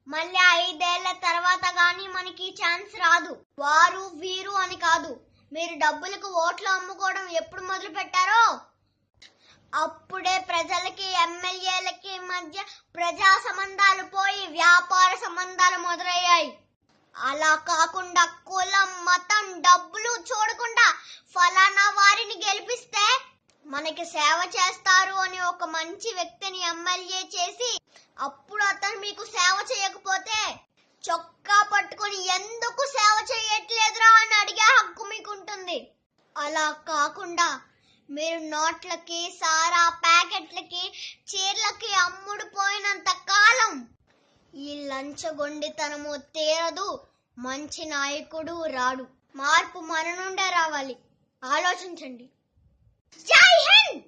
మళ్ళీ 5 ఏళ్ల తర్వాత గానీ మనకి ఛాన్స్ రాదు. వారు వీరు అని కాదు, మీరు డబ్బులకు ఓట్లు అమ్ముకోవడం ఎప్పుడు మొదలు పెట్టారో అప్పుడే ప్రజలకి ఎమ్మెల్యేలకి మధ్య ప్రజా సంబంధాలు పోయి వ్యాపార సంబంధాలు మొదలయ్యాయి. అలా కాకుండా కులం, మతం, డబ్బులు చూడకుండా ఫలానా వారిని గెలిపిస్తే మనకి సేవ చేస్తారు అని ఒక మంచి వ్యక్తిని ఎమ్మెల్యే చేసి అప్పుడు అతను మీకు సేవ చేయకపోతే చొక్కా పట్టుకొని ఎందుకు సేవ చేయట్లేదురా అని అడిగే హక్కు మీకు ఉంటుంది. అలా కాకుండా మీరు నోట్లకి, సారా ప్యాకెట్లకి, చీరలకి అమ్ముడు పోయినంత కాలం ఈ లంచగొండితనము తీరదు, మంచి నాయకుడు రాడు. మార్పు మన నుండే రావాలి. ఆలోచించండి. జై హింద్.